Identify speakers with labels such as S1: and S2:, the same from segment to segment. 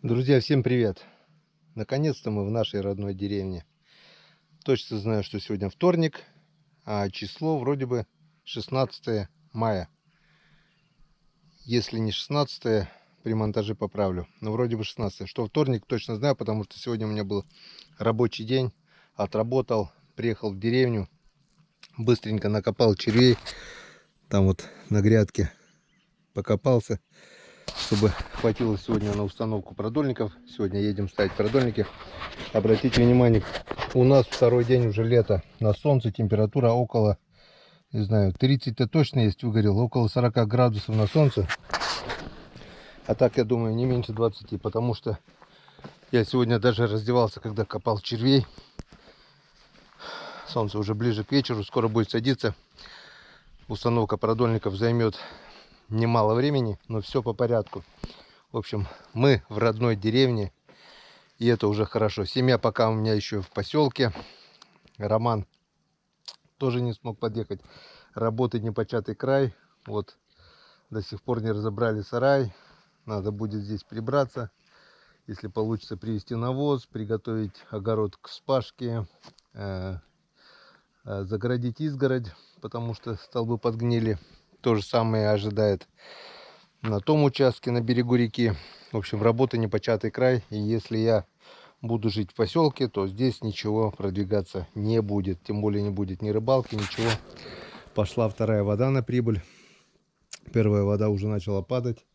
S1: Друзья, всем привет! Наконец-то мы в нашей родной деревне. Точно знаю, что сегодня вторник, а число вроде бы 16 мая. Если не 16, при монтаже поправлю, но вроде бы 16. Что вторник, точно знаю, потому что сегодня у меня был рабочий день. Отработал, приехал в деревню, быстренько накопал червей. Там вот на грядке покопался, чтобы хватило сегодня на установку продольников. Сегодня едем ставить продольники. Обратите внимание, у нас второй день уже лето. На солнце температура около, не знаю, 30-то точно есть, выгорел. Около 40 градусов на солнце. А так, я думаю, не меньше 20. Потому что я сегодня даже раздевался, когда копал червей. Солнце уже ближе к вечеру, скоро будет садиться. Установка продольников займет немало времени, но все по порядку. В общем, мы в родной деревне, и это уже хорошо. Семья пока у меня еще в поселке. Роман тоже не смог подъехать. Работает непочатый край. Вот до сих пор не разобрали сарай. Надо будет здесь прибраться. Если получится, привезти навоз, приготовить огород к вспашке, загородить изгородь, потому что столбы подгнили. То же самое ожидает на том участке на берегу реки. В общем, работа непочатый край. И если я буду жить в поселке, то здесь ничего продвигаться не будет. Тем более не будет ни рыбалки, ничего. Пошла вторая вода на прибыль. Первая вода уже начала падать.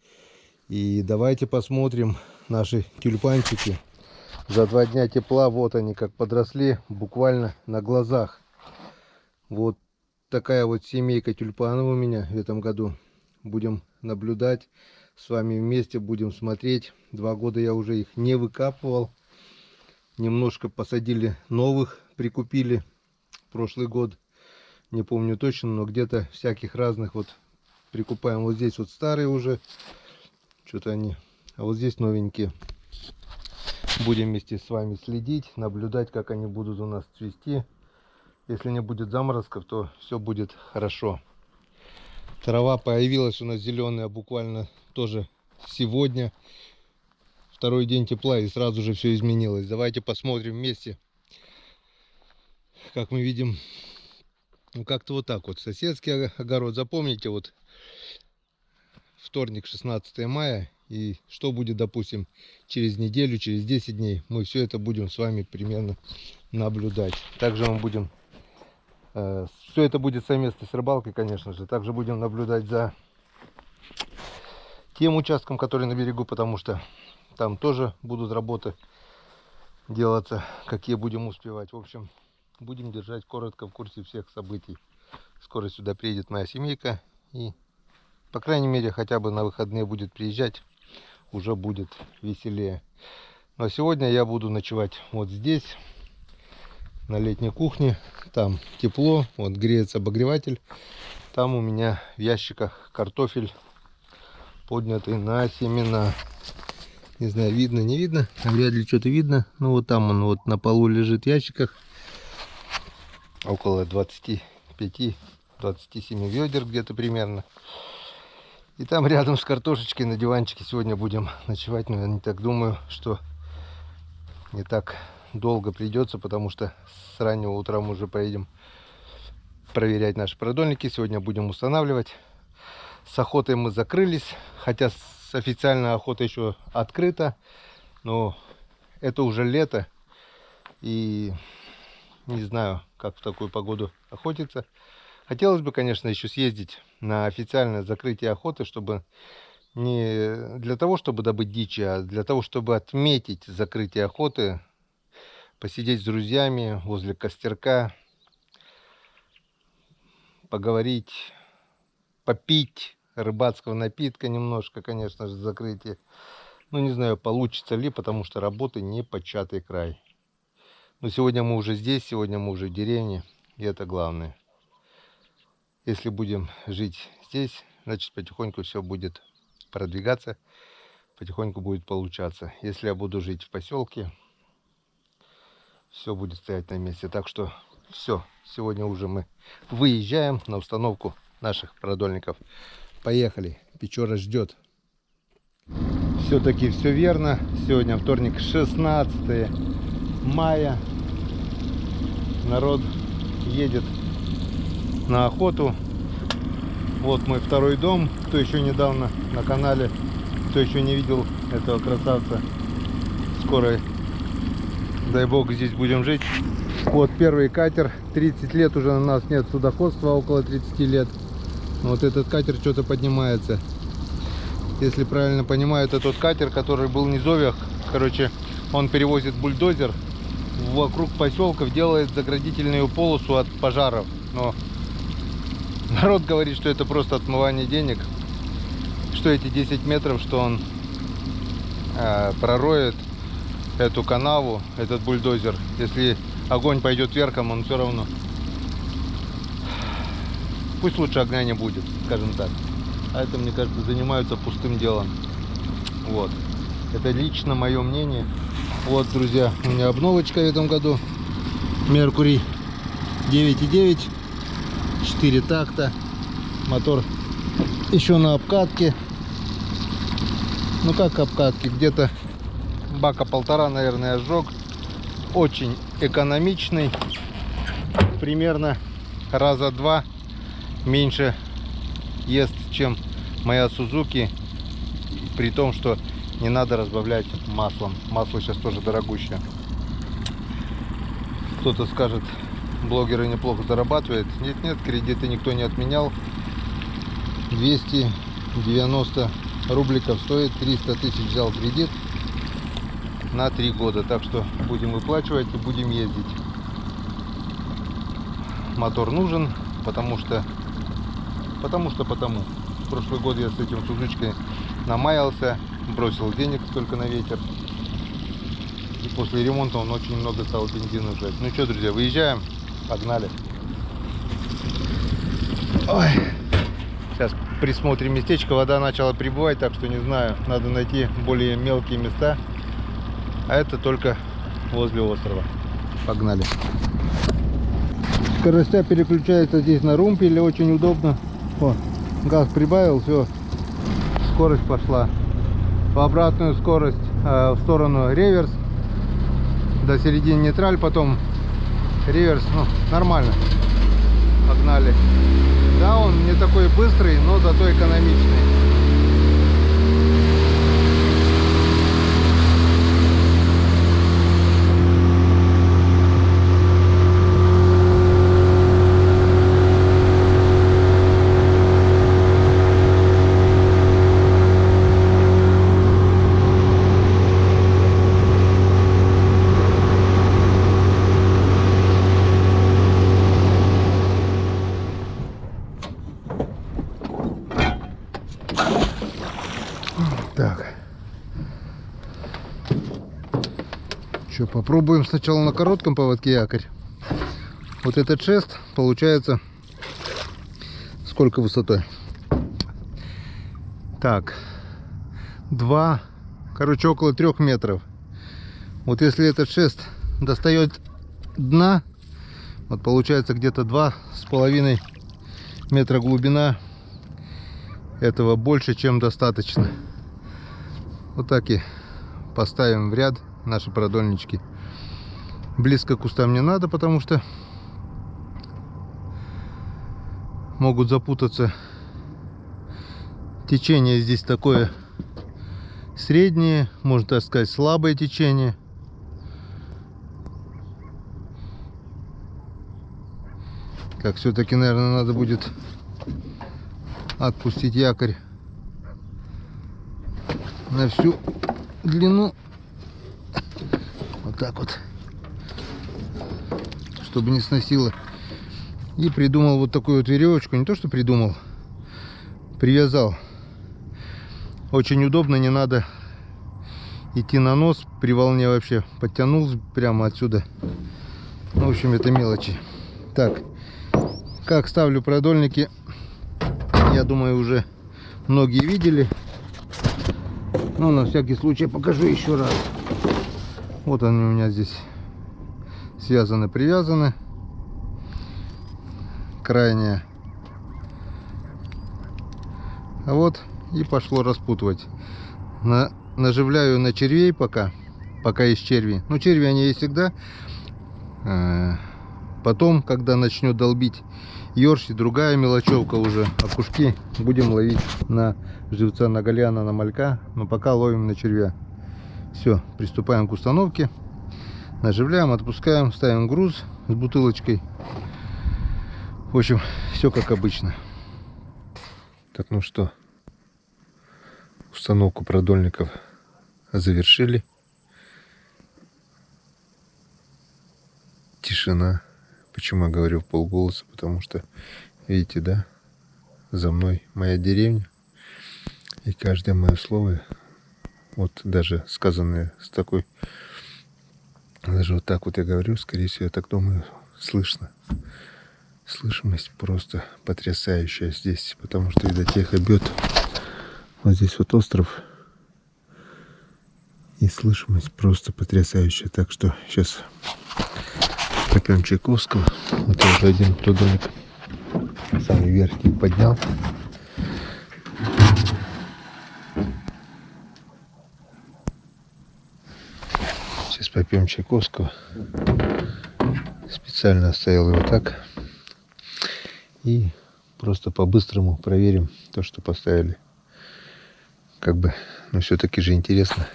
S1: И давайте посмотрим наши тюльпанчики. За 2 дня тепла вот они как подросли буквально на глазах. Вот такая вот семейка тюльпанов у меня в этом году. Будем наблюдать с вами вместе, будем смотреть. 2 года я уже их не выкапывал. Немножко посадили новых, прикупили прошлый год. Не помню точно, но где-то всяких разных вот прикупаем. Вот здесь вот старые уже. Что-то они. А вот здесь новенькие. Будем вместе с вами следить, наблюдать, как они будут у нас цвести. Если не будет заморозков, то все будет хорошо. Трава появилась у нас зеленая буквально тоже сегодня. Второй день тепла, и сразу же все изменилось. Давайте посмотрим вместе. Как мы видим, ну как-то вот так вот. Соседский огород, запомните, вот вторник, 16 мая. И что будет, допустим, через неделю, через 10 дней. Мы все это будем с вами примерно наблюдать. Также мы будем... все это будет совместно с рыбалкой, конечно же. Также будем наблюдать за тем участком, который на берегу, потому что там тоже будут работы делаться, какие будем успевать. В общем, будем держать коротко в курсе всех событий. Скоро сюда приедет моя семейка, и, по крайней мере, хотя бы на выходные будет приезжать, уже будет веселее. Но сегодня я буду ночевать вот здесь, на летней кухне. Там тепло, вот греется обогреватель. Там у меня в ящиках картофель, поднятый на семена. Не знаю, видно, не видно, вряд ли что-то видно. Ну вот там он вот на полу лежит в ящиках. Около 25-27 ведер где-то примерно. И там рядом с картошечкой на диванчике сегодня будем ночевать. Но я не так думаю, что не так долго придется, потому что с раннего утра мы уже поедем проверять наши продольники. Сегодня будем устанавливать. С охотой мы закрылись, хотя с официальной охотой еще открыта, но это уже лето, и не знаю, как в такую погоду охотиться. Хотелось бы, конечно, еще съездить на официальное закрытие охоты, чтобы не для того, чтобы добыть дичи, а для того, чтобы отметить закрытие охоты, посидеть с друзьями возле костерка, поговорить, попить рыбацкого напитка немножко, конечно же, закрытие. Ну, не знаю, получится ли, потому что работы непочатый край. Но сегодня мы уже здесь, сегодня мы уже в деревне, и это главное. Если будем жить здесь, значит, потихоньку все будет продвигаться, потихоньку будет получаться. Если я буду жить в поселке, все будет стоять на месте. Так что все, сегодня уже мы выезжаем на установку наших продольников. Поехали, Печора ждет. Все-таки все верно. Сегодня вторник, 16 мая. Народ едет на охоту. Вот мой второй дом. Кто еще недавно на канале, кто еще не видел этого красавца, скоро, дай бог, здесь будем жить. Вот первый катер. 30 лет уже у нас нет судоходства, около 30 лет. Вот этот катер что-то поднимается. Если правильно понимаю, это тот катер, который был в низовьях. Короче, он перевозит бульдозер вокруг поселков, делает заградительную полосу от пожаров. Но народ говорит, что это просто отмывание денег. Что эти 10 метров, что он пророет эту канаву, этот бульдозер. Если огонь пойдет верхом, он все равно... Пусть лучше огня не будет, скажем так. А это, мне кажется, занимаются пустым делом. Вот. Это лично мое мнение. Вот, друзья, у меня обновочка в этом году. Mercury 9.9. 4 такта. Мотор еще на обкатке. Ну как обкатки? Где-то бака полтора, наверное, сжег. Очень экономичный. Примерно раза два меньше ест, чем моя Suzuki, при том, что не надо разбавлять маслом. Масло сейчас тоже дорогущее. Кто-то скажет, блогеры неплохо зарабатывают. Нет, кредиты никто не отменял. 290 рубликов стоит, 300 тысяч взял кредит на 3 года. Так что будем выплачивать и будем ездить. Мотор нужен, потому. Прошлый год я с этим Сузучкой намаялся, бросил денег столько на ветер. И после ремонта он очень много стал бензина жрать. Ну что, друзья, выезжаем. Погнали. Ой. Сейчас присмотрим местечко. Вода начала прибывать, так что не знаю. Надо найти более мелкие места. А это только возле острова. Погнали. Скоростя переключается здесь на румпеле, очень удобно. О, газ прибавил, все, скорость пошла. В обратную скорость, в сторону реверс, до середины нейтраль, потом реверс. Ну, нормально. Погнали. Да, он не такой быстрый, но зато экономичный. Так, что, попробуем сначала на коротком поводке якорь. Вот этот шест получается сколько высотой? Так, около 3 метров. Вот если этот шест достает дна, вот получается где-то 2,5 метра глубина. Этого больше, чем достаточно. Вот так и поставим в ряд наши продольнички. Близко к кустам не надо, потому что могут запутаться. Течение здесь такое среднее, можно так сказать, слабое течение. Так, все-таки, наверное, надо будет отпустить якорь на всю длину. Вот так вот, чтобы не сносило. И придумал вот такую вот веревочку. Не то, что придумал, привязал. Очень удобно, не надо идти на нос при волне вообще. Подтянул прямо отсюда. В общем, это мелочи. Так, как ставлю продольники, я думаю, уже многие видели. Но на всякий случай покажу еще раз. Вот они у меня здесь связаны, привязаны. Крайняя. А вот и пошло распутывать. На наживляю на червей пока есть черви. Ну, черви они есть всегда. Потом, когда начнет долбить ёрш и другая мелочевка уже, окушки, будем ловить на живца, на голяна, на малька. Но пока ловим на червя. Все, приступаем к установке. Наживляем, отпускаем, ставим груз с бутылочкой. В общем, все как обычно. Так, ну что, установку продольников завершили. Тишина. Почему я говорю в полголоса? Потому что, видите, да, за мной моя деревня. И каждое мое слово, вот даже сказанное с такой, даже вот так вот я говорю, скорее всего, я так думаю, слышно. Слышимость просто потрясающая здесь, потому что, видать, эхо бьет. Вот здесь вот остров. И слышимость просто потрясающая. Так что сейчас попьем Чайковского. Вот я уже один продольник самый верхний поднял. Сейчас попьем Чайковского. Специально оставил его так. И просто по-быстрому проверим то, что поставили. Как бы, но все-таки же интересно.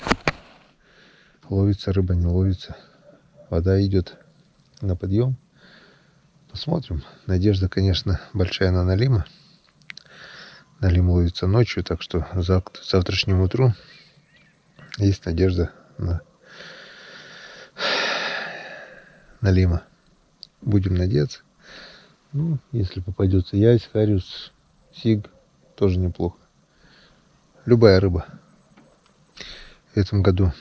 S1: Ловится рыба, не ловится. Вода идет на подъем. Посмотрим. Надежда, конечно, большая на налима. Налим ловится ночью, так что завтрашнему утру есть надежда на налима. Будем надеяться. Ну, если попадется ясь, хариус, сиг, тоже неплохо. Любая рыба. В этом году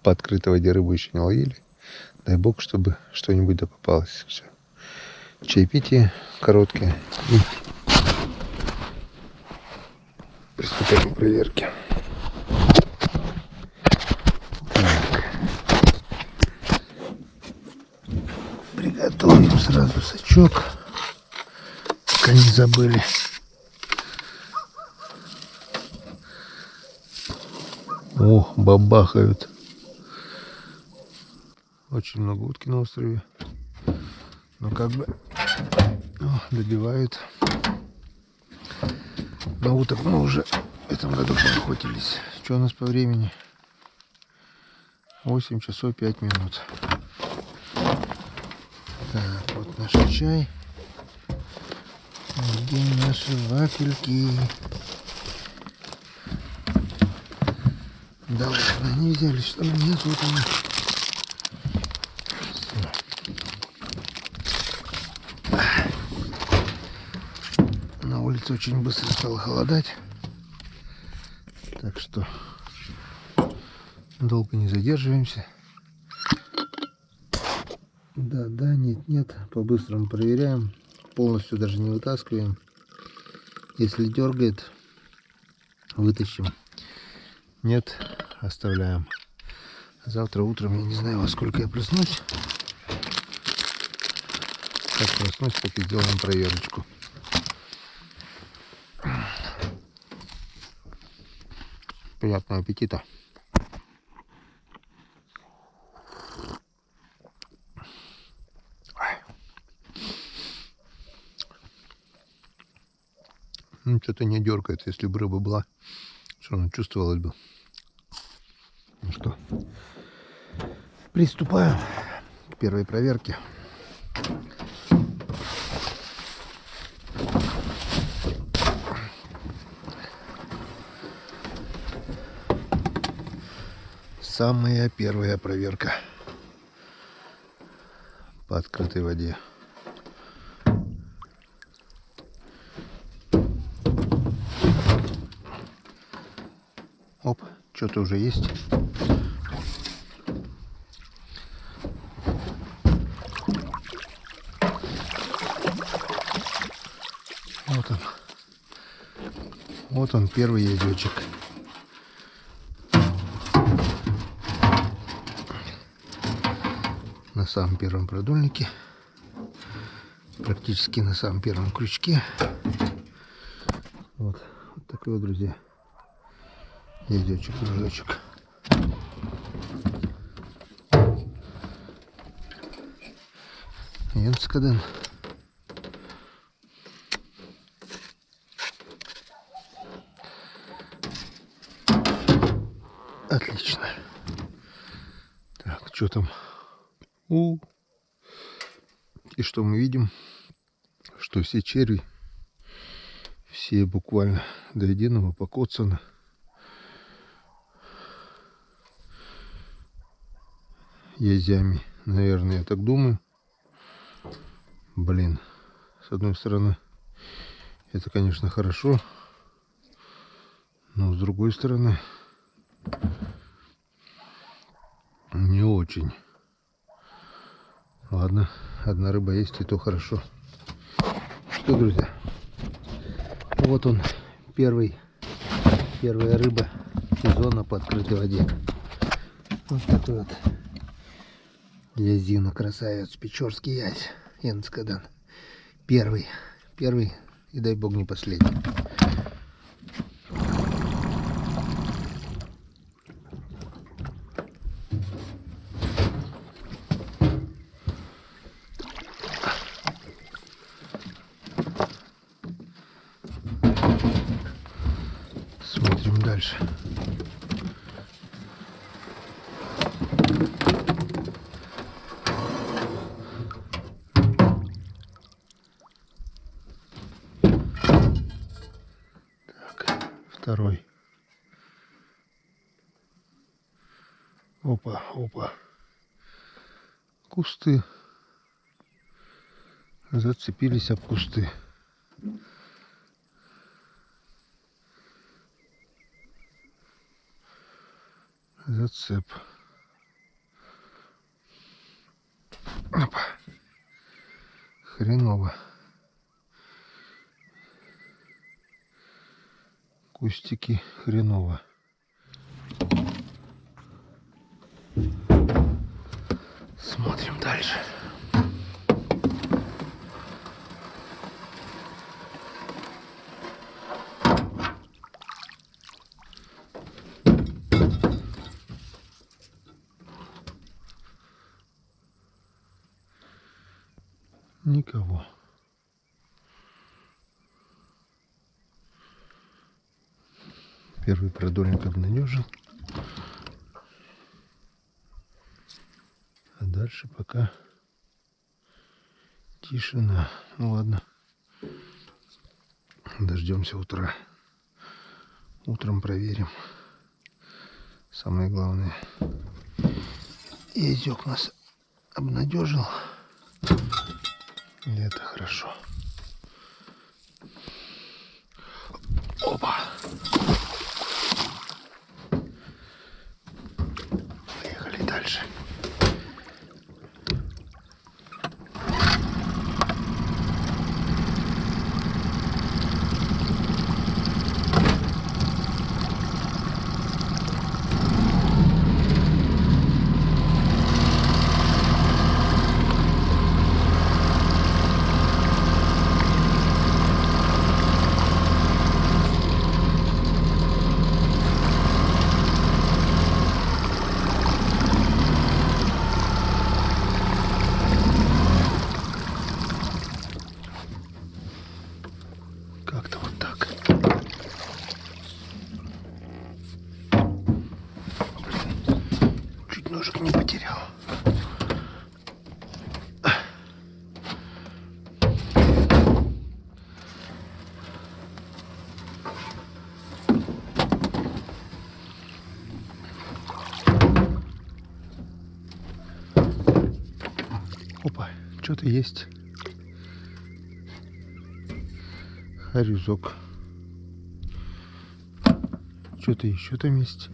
S1: по открытой воде рыбу еще не ловили. Дай бог, чтобы что-нибудь да попалось. Все. Чаепитие короткое. И приступаем к проверке. Приготовим сразу сачок, пока не забыли. О, бабахают. Очень много утки на острове. Но как бы добивают. На уток мы уже в этом году поохотились. Что у нас по времени? 8 часов 5 минут. Так, вот наш чай. Где наши вафельки? Да ладно, они взяли, что ли? Нет, вот они. На улице очень быстро стало холодать. Так что долго не задерживаемся. Да, нет. По-быстрому проверяем. Полностью даже не вытаскиваем. Если дергает, вытащим. Нет, оставляем. Завтра утром, я не знаю, во сколько я проснусь. Как проснусь, так и сделаем проверочку. Приятного аппетита. Ну, что-то не дергает. Если бы рыба была, все равно чувствовалось бы. Ну что, приступаем к первой проверке. Самая первая проверка по открытой воде. Оп, что-то уже есть. Вот он. Вот он, первый язычек. На самом первом продольнике. Практически на самом первом крючке. Вот такой вот, друзья. Язечек, дружочек. Янскаден. Отлично. Так, что там? И что мы видим? Что все черви, все буквально до единого покоцаны. Язями, наверное, я так думаю. Блин, с одной стороны, это, конечно, хорошо, но с другой стороны, не очень. Ладно, одна рыба есть, и то хорошо. Что, друзья, вот он, первая рыба сезона по открытой воде. Вот такой вот язина, красавец, печорский язь, Янскаден. Первый, и дай бог не последний. Смотрим дальше. Так, второй. Опа, опа. Кусты. Зацепились об кусты. Зацеп. Опа. Хреново. Кустики хреново. Смотрим дальше. Никого. Первый продольник обнадежил. А дальше пока тишина. Ну ладно. Дождемся утра. Утром проверим. Самое главное. Язёк нас обнадежил. И это хорошо. Опа! Поехали дальше. Как-то вот так. Чуть ножик не потерял. Опа, что-то есть. Хорюзок. Что-то еще там есть.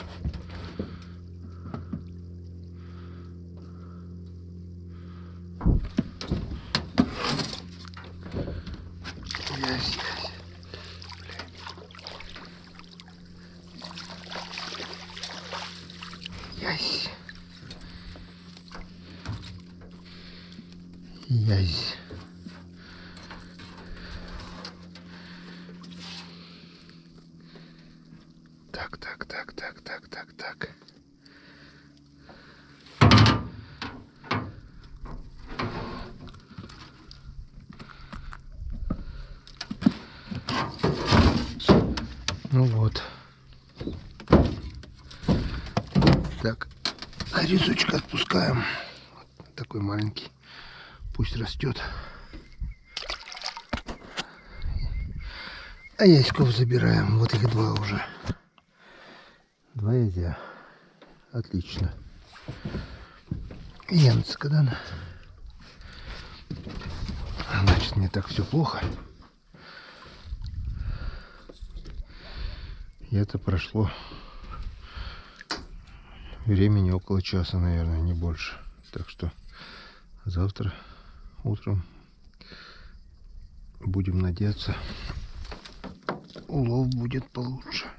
S1: Язь. Язь. Так. Ну вот. Так, рисочка отпускаем. Вот такой маленький. Пусть растет. А яйцков забираем. Вот их 2 уже. 2 яйца. Отлично. Янцка, да? Значит, не так все плохо. И это прошло времени около часа, наверное, не больше. Так что завтра утром будем надеяться, улов будет получше.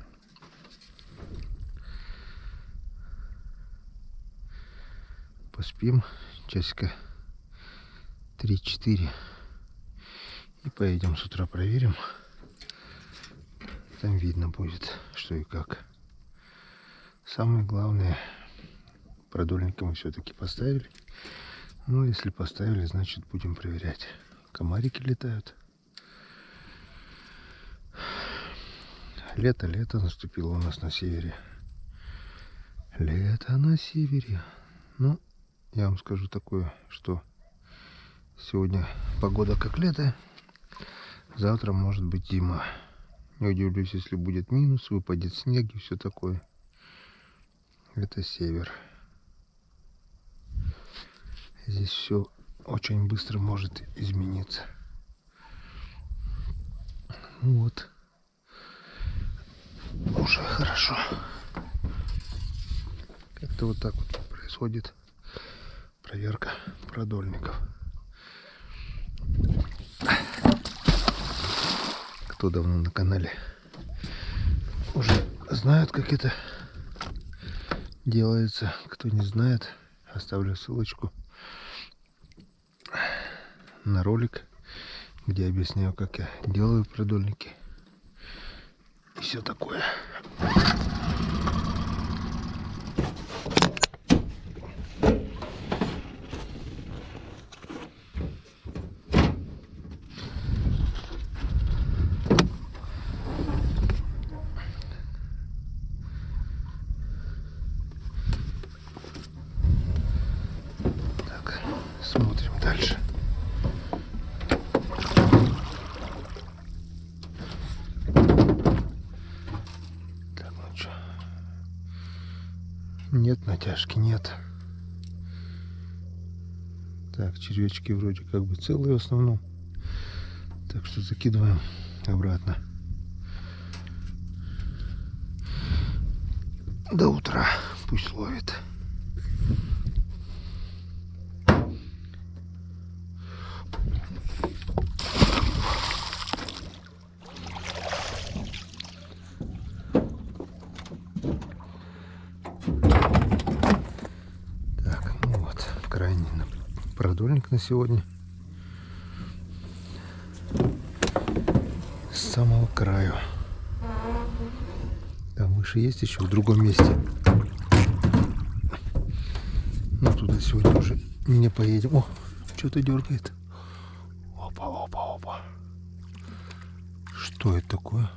S1: Поспим часика 3-4 и поедем с утра проверим. Там видно будет, что и как. Самое главное, продольника мы все-таки поставили. Ну, если поставили, значит будем проверять. Комарики летают. Лето наступило у нас на севере. Лето на севере. Ну, я вам скажу такое, что сегодня погода как лето, завтра может быть зима. Не удивлюсь, если будет минус, выпадет снег и все такое. Это север. Здесь все очень быстро может измениться. Вот. Уже хорошо. Как-то вот так вот происходит проверка продольников. Кто давно на канале, уже знают, как это делается. Кто не знает, оставлю ссылочку на ролик, где объясняю, как я делаю продольники и все такое. Так, смотрим дальше. Нет натяжки, нет. Так, червячки вроде как бы целые в основном. Так что закидываем обратно. До утра пусть ловит. Крайний продольник на сегодня. С самого краю. Там выше есть еще в другом месте. Но туда сегодня уже не поедем. О, что-то дергает. Опа. Что это такое?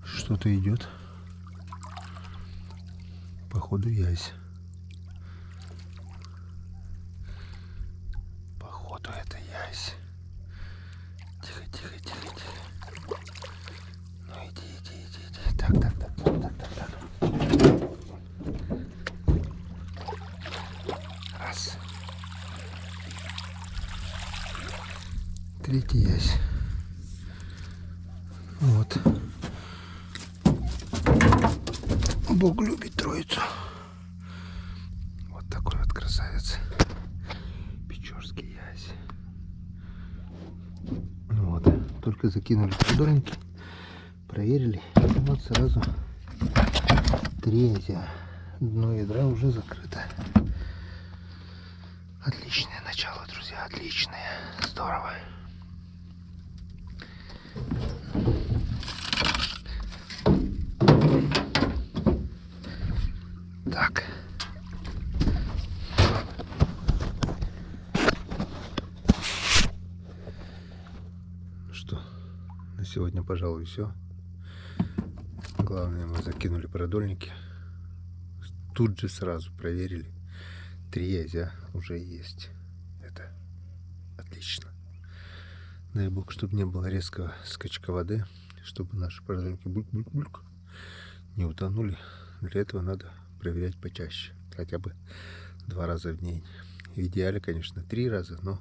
S1: Что-то идет. Походу ясь. Это ясь. Тихо. Ну иди. Так. Раз. Третий ясь. Вот. Бог любит троицу. Вот такой вот красавец. Печорский ясь. Вот. Только закинули продольники, проверили. И вот сразу 3 яйца. Дно ядра уже закрыто. Отличное начало, друзья. Отличное. Здорово. Так. Что, на сегодня, пожалуй, все. Главное, мы закинули продольники. Тут же сразу проверили. 3 язя уже есть. Это отлично. Дай бог, чтобы не было резкого скачка воды, чтобы наши продольники бульк-бульк-бульк не утонули. Для этого надо проверять почаще. Хотя бы 2 раза в день. В идеале, конечно, 3 раза, но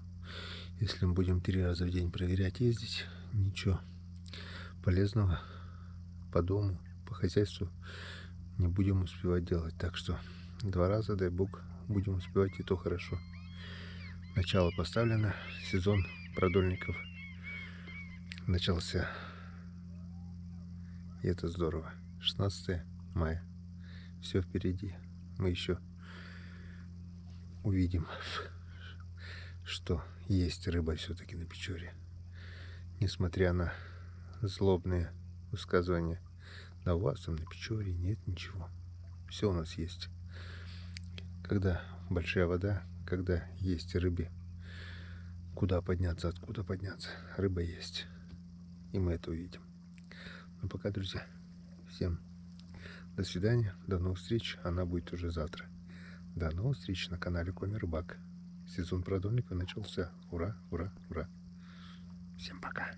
S1: если мы будем 3 раза в день проверять, ездить, ничего полезного по дому, по хозяйству не будем успевать делать. Так что 2 раза, дай бог, будем успевать, и то хорошо. Начало поставлено, сезон продольников начался. И это здорово. 16 мая. Все впереди. Мы еще увидим, что есть рыба все-таки на Печоре. Несмотря на злобные высказывания: да у вас там на Печоре нет ничего. Все у нас есть. Когда большая вода, когда есть рыбе куда подняться, откуда подняться, рыба есть. И мы это увидим. Ну пока, друзья, всем до свидания, до новых встреч. Она будет уже завтра. До новых встреч на канале Коми Рыбак. Сезон продольника начался. Ура, ура, ура. Всем пока.